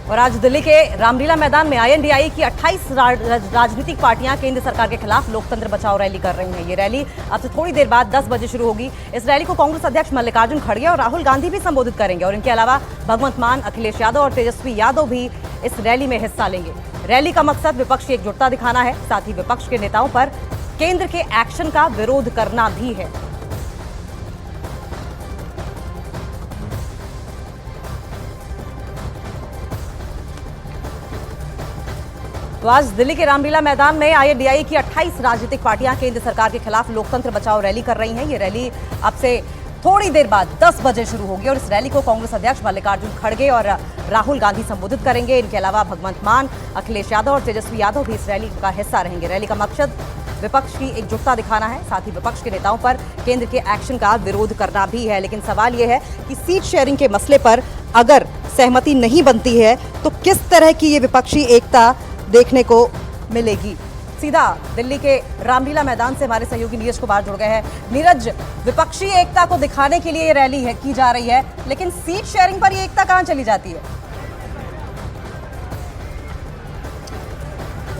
और आज दिल्ली के रामलीला मैदान में आईएनडीआई की 28 राजनीतिक पार्टियां केंद्र सरकार के खिलाफ लोकतंत्र बचाओ रैली कर रही हैं। ये रैली अब से थोड़ी देर बाद 10 बजे शुरू होगी। इस रैली को कांग्रेस अध्यक्ष मल्लिकार्जुन खड़गे और राहुल गांधी भी संबोधित करेंगे और इनके अलावा भगवंत मान, अखिलेश यादव और तेजस्वी यादव भी इस रैली में हिस्सा लेंगे। रैली का मकसद विपक्ष की एकजुटता दिखाना है, साथ ही विपक्ष के नेताओं पर केंद्र के एक्शन का विरोध करना भी है। तो आज दिल्ली के रामलीला मैदान में आईएनडीआई की 28 राजनीतिक पार्टियां केंद्र सरकार के खिलाफ लोकतंत्र बचाओ रैली कर रही हैं। ये रैली अब से थोड़ी देर बाद 10 बजे शुरू होगी और इस रैली को कांग्रेस अध्यक्ष मल्लिकार्जुन खड़गे और राहुल गांधी संबोधित करेंगे। इनके अलावा भगवंत मान, अखिलेश यादव और तेजस्वी यादव भी इस रैली का हिस्सा रहेंगे। रैली का मकसद विपक्ष की एकजुटता दिखाना है, साथ ही विपक्ष के नेताओं पर केंद्र के एक्शन का विरोध करना भी है। लेकिन सवाल यह है कि सीट शेयरिंग के मसले पर अगर सहमति नहीं बनती है तो किस तरह की ये विपक्षी एकता देखने को मिलेगी। सीधा दिल्ली के रामलीला मैदान से हमारे सहयोगी नीरज कुमार जुड़ गए हैं। नीरज, विपक्षी एकता को दिखाने के लिए ये रैली है की जा रही है, लेकिन सीट शेयरिंग पर ये एकता कहां चली जाती है?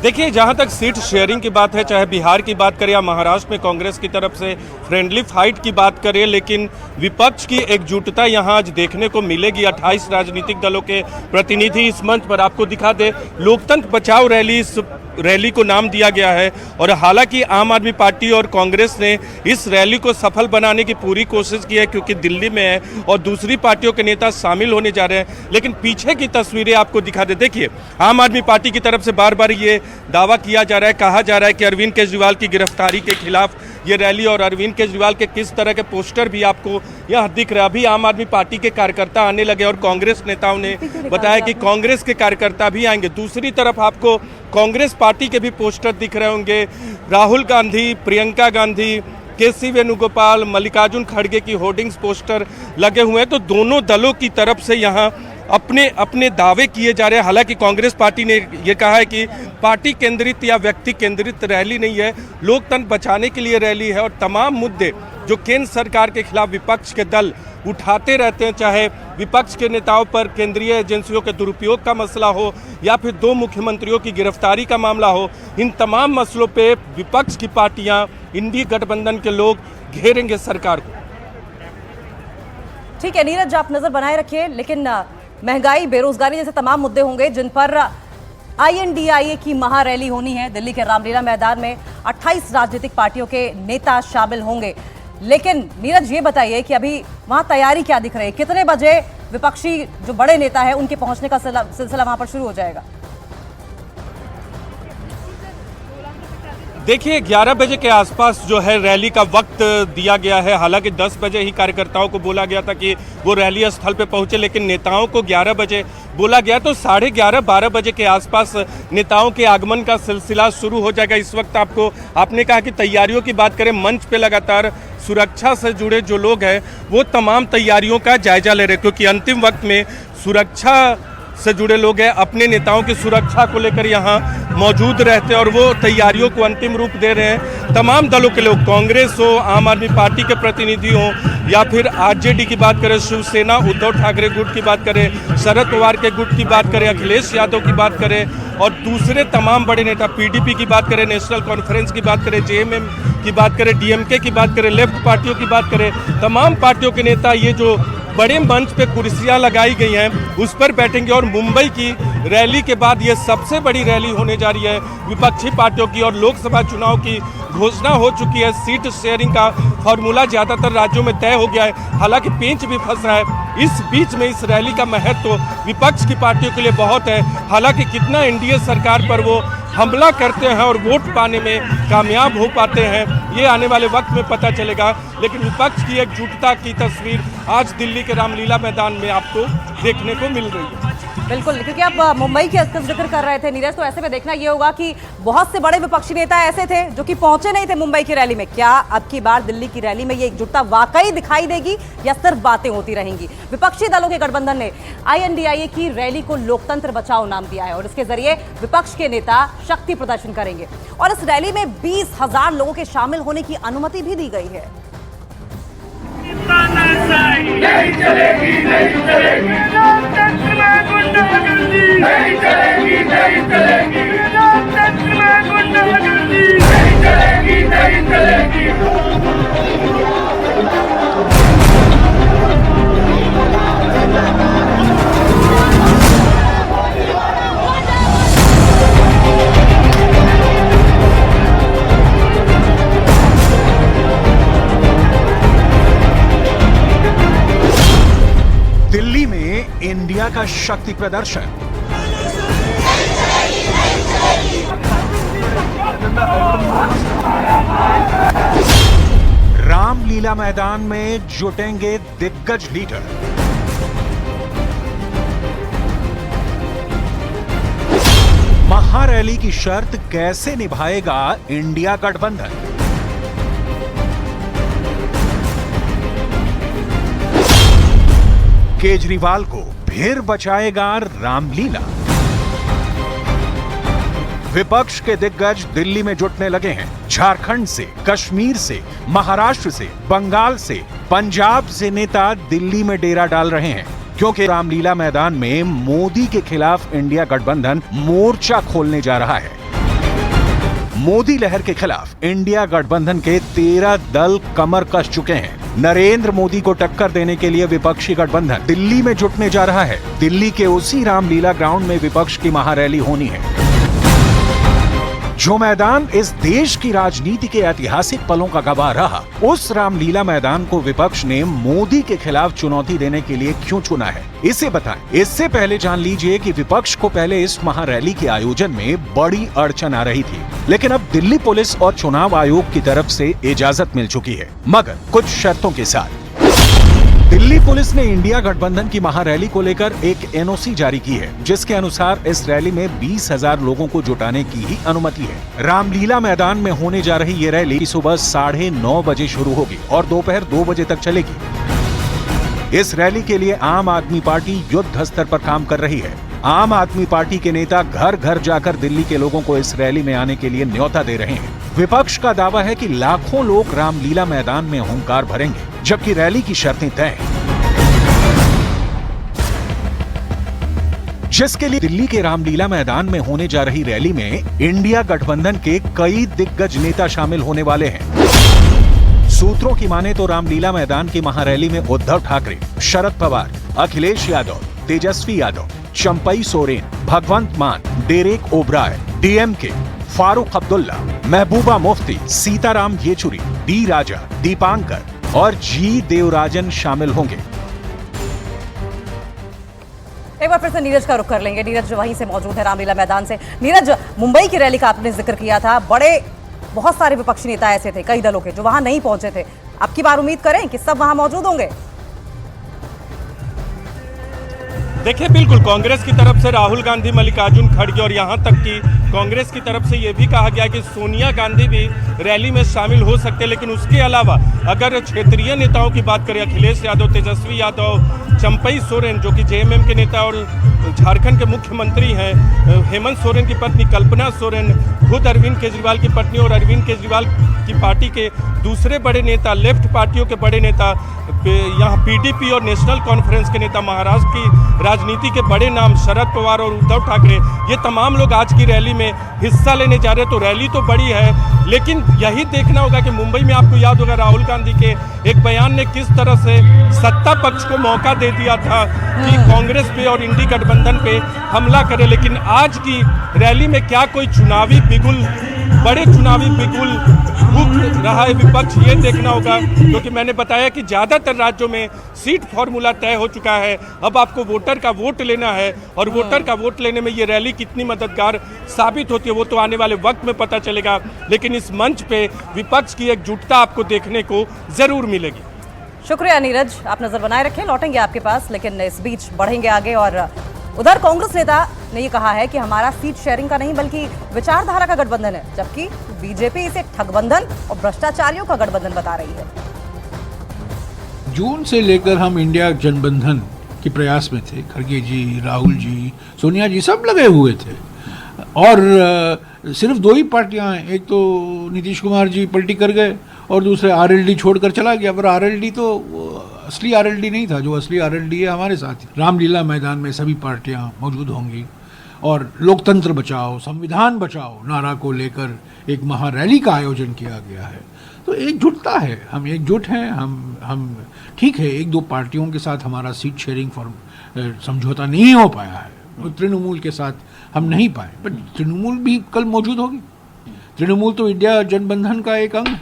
देखिए, जहां तक सीट शेयरिंग की बात है, चाहे बिहार की बात करें या महाराष्ट्र में कांग्रेस की तरफ से फ्रेंडली फाइट की बात करें, लेकिन विपक्ष की एकजुटता यहां आज देखने को मिलेगी। 28 राजनीतिक दलों के प्रतिनिधि इस मंच पर आपको दिखा दे, लोकतंत्र बचाओ रैली इस रैली को नाम दिया गया है। और हालांकि आम आदमी पार्टी और कांग्रेस ने इस रैली को सफल बनाने की पूरी कोशिश की है, क्योंकि दिल्ली में है और दूसरी पार्टियों के नेता शामिल होने जा रहे हैं। लेकिन पीछे की तस्वीरें आपको दिखा दे। देखिए, आम आदमी पार्टी की तरफ से बार बार ये दावा किया जा रहा है, कहा जा रहा है कि अरविंद केजरीवाल की गिरफ्तारी के खिलाफ ये रैली, और अरविंद केजरीवाल के किस तरह के पोस्टर भी आपको यहाँ दिख रहा है। अभी आम आदमी पार्टी के कार्यकर्ता आने लगे और कांग्रेस नेताओं ने बताया कि कांग्रेस के कार्यकर्ता भी आएंगे। दूसरी तरफ आपको कांग्रेस पार्टी के भी पोस्टर दिख रहे होंगे। राहुल गांधी, प्रियंका गांधी, केसी वेणुगोपाल, मल्लिकार्जुन खड़गे की होर्डिंग्स पोस्टर लगे हुए हैं। तो दोनों दलों की तरफ से यहाँ अपने अपने दावे किए जा रहे हैं। हालांकि कांग्रेस पार्टी ने यह कहा है कि पार्टी केंद्रित या व्यक्ति केंद्रित रैली नहीं है, लोकतंत्र बचाने के लिए रैली है। और तमाम मुद्दे जो केंद्र सरकार के खिलाफ विपक्ष के दल उठाते रहते हैं, चाहे विपक्ष के नेताओं पर केंद्रीय एजेंसियों के दुरुपयोग का मसला हो या फिर 2 मुख्यमंत्रियों की गिरफ्तारी का मामला हो, इन तमाम मसलों पे विपक्ष की पार्टियां, इंडी गठबंधन के लोग घेरेंगे सरकार को। ठीक है नीरज, आप नजर बनाए रखिए। लेकिन महंगाई, बेरोजगारी जैसे तमाम मुद्दे होंगे जिन पर आईएनडीआई की महारैली होनी है। दिल्ली के रामलीला मैदान में 28 राजनीतिक पार्टियों के नेता शामिल होंगे। लेकिन नीरज, ये बताइए कि अभी वहां तैयारी क्या दिख रही है? कितने बजे विपक्षी जो बड़े नेता है उनके पहुंचने का सिलसिला वहां पर शुरू हो जाएगा? देखिए, 11 बजे के आसपास जो है रैली का वक्त दिया गया है। हालांकि 10 बजे ही कार्यकर्ताओं को बोला गया था कि वो रैली स्थल पे पहुंचे, लेकिन नेताओं को 11 बजे बोला गया। तो 11:30-12 बजे के आसपास नेताओं के आगमन का सिलसिला शुरू हो जाएगा। इस वक्त आपने कहा कि तैयारियों की बात करें, मंच पे लगातार सुरक्षा से जुड़े जो लोग हैं वो तमाम तैयारियों का जायजा ले रहे हैं, क्योंकि अंतिम वक्त में सुरक्षा से जुड़े लोग हैं, अपने नेताओं की सुरक्षा को लेकर यहाँ मौजूद रहते हैं और वो तैयारियों को अंतिम रूप दे रहे हैं। तमाम दलों के लोग, कांग्रेस हो, आम आदमी पार्टी के प्रतिनिधि हो या फिर आरजेडी की बात करें, शिवसेना, उद्धव ठाकरे गुट की बात करें, शरद पवार के गुट की बात करें, अखिलेश यादव की बात करें और दूसरे तमाम बड़े नेता, पीडीपी की बात करें, नेशनल कॉन्फ्रेंस की बात करें, जेएमएम की बात करें, डीएमके की बात करें, लेफ्ट पार्टियों की बात करें, तमाम पार्टियों के नेता ये जो बड़े मंच पे कुर्सियां लगाई गई हैं उस पर बैठेंगे। और मुंबई की रैली के बाद ये सबसे बड़ी रैली होने जा रही है विपक्षी पार्टियों की। और लोकसभा चुनाव की घोषणा हो चुकी है। सीट शेयरिंग का फॉर्मूला ज़्यादातर राज्यों में तय हो गया है, हालांकि पेंच भी फंस रहा है। इस बीच में इस रैली का महत्व विपक्ष की पार्टियों के लिए बहुत है। हालांकि कितना एनडीए सरकार पर वो हमला करते हैं और वोट पाने में कामयाब हो पाते हैं, ये आने वाले वक्त में पता चलेगा। लेकिन विपक्ष की एकजुटता की तस्वीर आज दिल्ली के रामलीला मैदान में आपको देखने को मिल रही है। बिल्कुल, क्योंकि आप मुंबई के जिक्र कर रहे थे नीरज, तो ऐसे में देखना ये होगा कि बहुत से बड़े विपक्षी नेता ऐसे थे जो कि पहुंचे नहीं थे मुंबई की रैली में। क्या अब की बार दिल्ली की रैली में ये एकजुटता वाकई दिखाई देगी या सिर्फ बातें होती रहेंगी? विपक्षी दलों के गठबंधन ने आईएनडीआई की रैली को लोकतंत्र बचाओ नाम दिया है और इसके जरिए विपक्ष के नेता शक्ति प्रदर्शन करेंगे और इस रैली में 20,000 लोगों के शामिल होने की अनुमति भी दी गई है। नहीं चलेगी, नहीं चलेगी, लोकतंत्र में गुंडागर्दी नहीं चलेगी, नहीं चलेगी। लोकतंत्र में गुंडागर्दी नहीं चलेगी, नहीं चलेगी। दिल्ली में इंडिया का शक्ति प्रदर्शन। रामलीला मैदान में जुटेंगे दिग्गज लीडर। महारैली की शर्त कैसे निभाएगा इंडिया गठबंधन? केजरीवाल को फिर बचाएगा रामलीला। विपक्ष के दिग्गज दिल्ली में जुटने लगे हैं। झारखंड से, कश्मीर से, महाराष्ट्र से, बंगाल से, पंजाब से नेता दिल्ली में डेरा डाल रहे हैं, क्योंकि रामलीला मैदान में मोदी के खिलाफ इंडिया गठबंधन मोर्चा खोलने जा रहा है। मोदी लहर के खिलाफ इंडिया गठबंधन के 13 दल कमर कस चुके हैं। नरेंद्र मोदी को टक्कर देने के लिए विपक्षी गठबंधन दिल्ली में जुटने जा रहा है। दिल्ली के उसी रामलीला ग्राउंड में विपक्ष की महारैली होनी है। जो मैदान इस देश की राजनीति के ऐतिहासिक पलों का गवाह रहा, उस रामलीला मैदान को विपक्ष ने मोदी के खिलाफ चुनौती देने के लिए क्यों चुना है, इसे बताएं। इससे पहले जान लीजिए कि विपक्ष को पहले इस महारैली के आयोजन में बड़ी अड़चन आ रही थी, लेकिन अब दिल्ली पुलिस और चुनाव आयोग की तरफ से इजाजत मिल चुकी है, मगर कुछ शर्तों के साथ। दिल्ली पुलिस ने इंडिया गठबंधन की महारैली को लेकर एक एनओसी जारी की है, जिसके अनुसार इस रैली में 20,000 लोगों को जुटाने की ही अनुमति है। रामलीला मैदान में होने जा रही ये रैली सुबह 9:30 बजे शुरू होगी और दोपहर 2 बजे तक चलेगी। इस रैली के लिए आम आदमी पार्टी युद्ध स्तर पर काम कर रही है। आम आदमी पार्टी के नेता घर घर जाकर दिल्ली के लोगों को इस रैली में आने के लिए न्योता दे रहे हैं। विपक्ष का दावा है कि लाखों लोग रामलीला मैदान में हुंकार भरेंगे, जबकि रैली की शर्तें तय हैं, जिसके लिए दिल्ली के रामलीला मैदान में होने जा रही रैली में इंडिया गठबंधन के कई दिग्गज नेता शामिल होने वाले हैं। सूत्रों की माने तो रामलीला मैदान की महारैली में उद्धव ठाकरे, शरद पवार, अखिलेश यादव, तेजस्वी यादव, चंपई सोरेन, भगवंत मान, Derek O'Brien, DMK, Farooq Abdullah, Mehbooba Mufti, Sitaram Yechury, D राजा, दीपांकर और जी देवराजन शामिल होंगे। एक बार फिर से नीरज का रुख कर लेंगे। नीरज वहीं से मौजूद है रामलीला मैदान से। नीरज, मुंबई की रैली का आपने जिक्र किया था, बहुत सारे विपक्षी नेता ऐसे थे कई दलों के जो वहां नहीं पहुंचे थे। अब की बार उम्मीद करें कि सब वहां मौजूद होंगे? देखिए, बिल्कुल कांग्रेस की तरफ से राहुल गांधी, मल्लिकार्जुन खड़गे और यहाँ तक कि कांग्रेस की तरफ से ये भी कहा गया कि सोनिया गांधी भी रैली में शामिल हो सकते हैं। लेकिन उसके अलावा अगर क्षेत्रीय नेताओं की बात करें, अखिलेश यादव, तेजस्वी यादव, चंपई सोरेन जो कि जेएमएम के नेता और झारखंड के मुख्यमंत्री हैं, हेमंत सोरेन की पत्नी कल्पना सोरेन, खुद अरविंद केजरीवाल की पत्नी और अरविंद केजरीवाल की पार्टी के दूसरे बड़े नेता, लेफ्ट पार्टियों के बड़े नेता, यहाँ पीडीपी और नेशनल कॉन्फ्रेंस के नेता, महाराष्ट्र की राजनीति के बड़े नाम शरद पवार और उद्धव ठाकरे, ये तमाम लोग आज की रैली में हिस्सा लेने जा रहे हैं। तो रैली तो बड़ी है, लेकिन यही देखना होगा कि मुंबई में आपको याद होगा राहुल गांधी के एक बयान ने किस तरह से सत्ता पक्ष को मौका दे दिया था कि कांग्रेस पे और इंडी गठबंधन पे हमला करे। लेकिन आज की रैली में क्या कोई चुनावी बिगुल, बड़े चुनावी बिगुल फूंक रहा है विपक्ष, ये देखना होगा। क्योंकि मैंने बताया कि ज़्यादातर राज्यों में सीट फॉर्मूला तय हो चुका है। अब आपको वोटर का वोट लेना है और वोटर का वोट लेने में ये रैली कितनी मददगार साबित होती है वो तो आने वाले वक्त में पता चलेगा। लेकिन इस मंच पे विपक्ष की एकजुटता आपको देखने को जरूर मिलेगी। शुक्रिया नीरज, आप नजर बनाए रखें, लौटेंगे आपके पास। लेकिन इस बीच बढ़ेंगे आगे और उधर कांग्रेस नेता ने ये कहा है कि हमारा सीट शेयरिंग का नहीं बल्कि विचारधारा का गठबंधन है, जबकि बीजेपी इसे ठगबंधन और भ्रष्टाचारियों का गठबंधन बता रही है। जून से लेकर हम इंडिया जनबंधन के प्रयास में थे। खड़गे जी, राहुल जी, सोनिया जी सब लगे हुए थे और सिर्फ दो ही पार्टियां हैं, एक तो नीतीश कुमार जी पलटी कर गए और दूसरे आरएलडी छोड़कर चला गया। पर आरएलडी तो असली आरएलडी नहीं था, जो असली आरएलडी है हमारे साथ ही। रामलीला मैदान में सभी पार्टियां मौजूद होंगी और लोकतंत्र बचाओ, संविधान बचाओ नारा को लेकर एक महारैली का आयोजन किया गया है। तो एकजुटता है, हम एकजुट हैं। हम ठीक है, एक दो पार्टियों के साथ हमारा सीट शेयरिंग समझौता नहीं हो पाया है, तृणमूल के साथ हम नहीं पाए, पर तृणमूल भी कल मौजूद होगी। तृणमूल तो इंडिया गठबंधन का एक अंग है।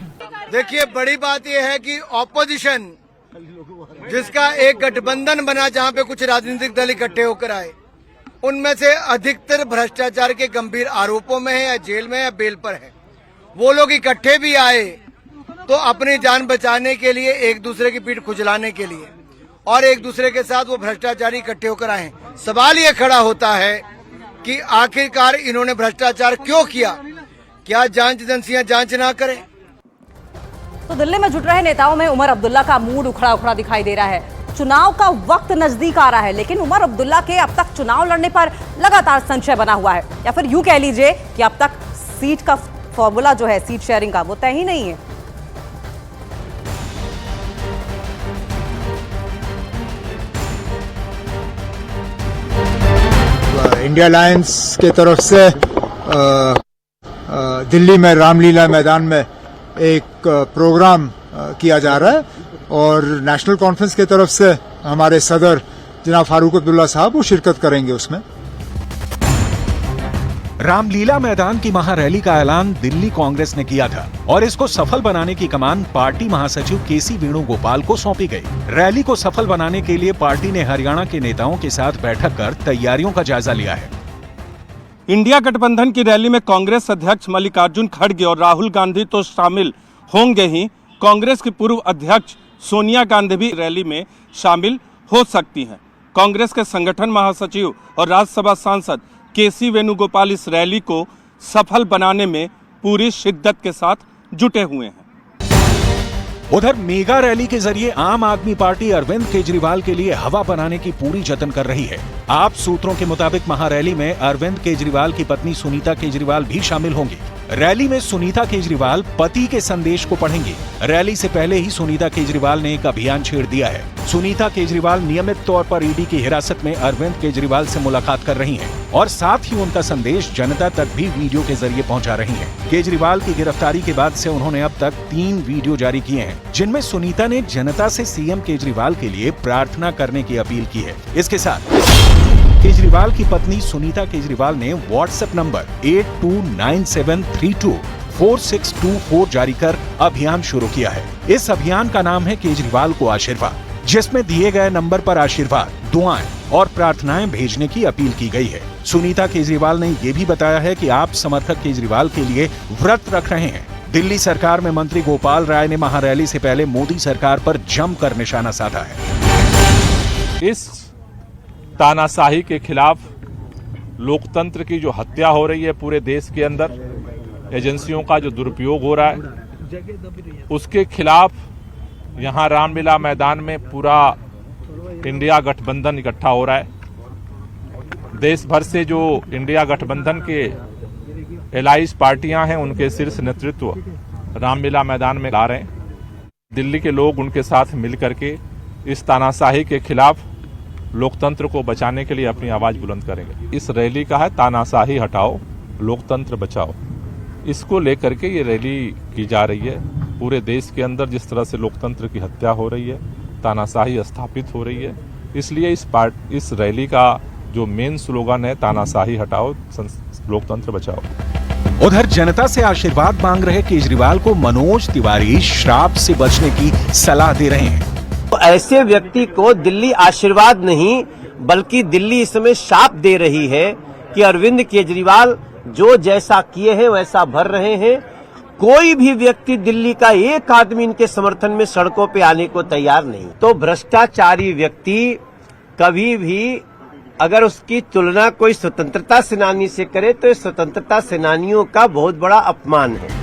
देखिए, बड़ी बात यह है कि ऑपोजिशन जिसका एक गठबंधन बना, जहां पे कुछ राजनीतिक दल इकट्ठे होकर आए, उनमें से अधिकतर भ्रष्टाचार के गंभीर आरोपों में है या जेल में या बेल पर है। वो लोग इकट्ठे भी आए तो अपनी जान बचाने के लिए, एक दूसरे की पीठ खुजलाने के लिए, और एक दूसरे के साथ वो भ्रष्टाचारी इकट्ठे होकर आए। सवाल ये खड़ा होता है कि आखिरकार इन्होंने भ्रष्टाचार क्यों किया? क्या जांच एजेंसियां जांच ना करें? तो दिल्ली में जुट रहे नेताओं में उमर अब्दुल्ला का मूड उखड़ा उखड़ा दिखाई दे रहा है। चुनाव का वक्त नजदीक आ रहा है, लेकिन उमर अब्दुल्ला के अब तक चुनाव लड़ने पर लगातार संशय बना हुआ है, या फिर यूं कह लीजिए कि अब तक सीट का फॉर्मूला जो है सीट शेयरिंग का, वो तय ही नहीं है। इंडिया अलायंस के तरफ से दिल्ली में रामलीला मैदान में एक प्रोग्राम किया जा रहा है, और नेशनल कॉन्फ्रेंस के तरफ से हमारे सदर जनाब फारूक अब्दुल्ला साहब वो शिरकत करेंगे उसमें। रामलीला मैदान की महारैली का ऐलान दिल्ली कांग्रेस ने किया था और इसको सफल बनाने की कमान पार्टी महासचिव केसी वेणुगोपाल को सौंपी गई। रैली को सफल बनाने के लिए पार्टी ने हरियाणा के नेताओं के साथ बैठक कर तैयारियों का जायजा लिया है। इंडिया गठबंधन की रैली में कांग्रेस अध्यक्ष मल्लिकार्जुन खड़गे और राहुल गांधी तो शामिल होंगे ही, कांग्रेस की पूर्व अध्यक्ष सोनिया गांधी भी रैली में शामिल हो सकती हैं। कांग्रेस के संगठन महासचिव और राज्यसभा सांसद केसी वेणुगोपाल इस रैली को सफल बनाने में पूरी शिद्दत के साथ जुटे हुए हैं। उधर मेगा रैली के जरिए आम आदमी पार्टी अरविंद केजरीवाल के लिए हवा बनाने की पूरी जतन कर रही है। आप सूत्रों के मुताबिक महारैली में अरविंद केजरीवाल की पत्नी सुनीता केजरीवाल भी शामिल होंगी। रैली में सुनीता केजरीवाल पति के संदेश को पढ़ेंगी। रैली से पहले ही सुनीता केजरीवाल ने एक अभियान छेड़ दिया है। सुनीता केजरीवाल नियमित तौर पर ईडी की हिरासत में अरविंद केजरीवाल से मुलाकात कर रही हैं और साथ ही उनका संदेश जनता तक भी वीडियो के जरिए पहुंचा रही हैं। केजरीवाल की गिरफ्तारी के बाद से उन्होंने अब तक 3 वीडियो जारी किए हैं, जिनमें सुनीता ने जनता से सीएम केजरीवाल के लिए प्रार्थना करने की अपील की है। इसके साथ केजरीवाल की पत्नी सुनीता केजरीवाल ने व्हाट्सएप नंबर 8297324624 जारी कर अभियान शुरू किया है। इस अभियान का नाम है केजरीवाल को आशीर्वाद, जिसमें दिए गए नंबर पर आशीर्वाद, दुआएं और प्रार्थनाएं भेजने की अपील की गई है। सुनीता केजरीवाल ने ये भी बताया है कि आप समर्थक केजरीवाल के लिए व्रत रख रहे हैं। दिल्ली सरकार में मंत्री गोपाल राय ने महारैली से पहले मोदी सरकार पर जमकर निशाना साधा है। इस तानाशाही के खिलाफ, लोकतंत्र की जो हत्या हो रही है पूरे देश के अंदर, एजेंसियों का जो दुरुपयोग हो रहा है, उसके खिलाफ यहाँ रामलीला मैदान में पूरा इंडिया गठबंधन इकट्ठा हो रहा है। देश भर से जो इंडिया गठबंधन के एलाइज पार्टियां हैं, उनके शीर्ष नेतृत्व रामलीला मैदान में ला रहे हैं। दिल्ली के लोग उनके साथ मिलकर के इस तानाशाही के खिलाफ लोकतंत्र को बचाने के लिए अपनी आवाज बुलंद करेंगे। इस रैली का है तानाशाही हटाओ, लोकतंत्र बचाओ। इसको लेकर के ये रैली की जा रही है। पूरे देश के अंदर जिस तरह से लोकतंत्र की हत्या हो रही है, तानाशाही स्थापित हो रही है, इसलिए इस रैली का जो मेन स्लोगन है तानाशाही हटाओ, लोकतंत्र बचाओ। उधर जनता से आशीर्वाद मांग रहे केजरीवाल को मनोज तिवारी श्राप से बचने की सलाह दे रहे हैं। तो ऐसे व्यक्ति को दिल्ली आशीर्वाद नहीं बल्कि दिल्ली इस समय शाप दे रही है कि अरविंद केजरीवाल जो जैसा किए हैं वैसा भर रहे हैं। कोई भी व्यक्ति दिल्ली का एक आदमी इनके समर्थन में सड़कों पे आने को तैयार नहीं। तो भ्रष्टाचारी व्यक्ति कभी भी अगर उसकी तुलना कोई स्वतंत्रता सेनानी से करे तो स्वतंत्रता सेनानियों का बहुत बड़ा अपमान है।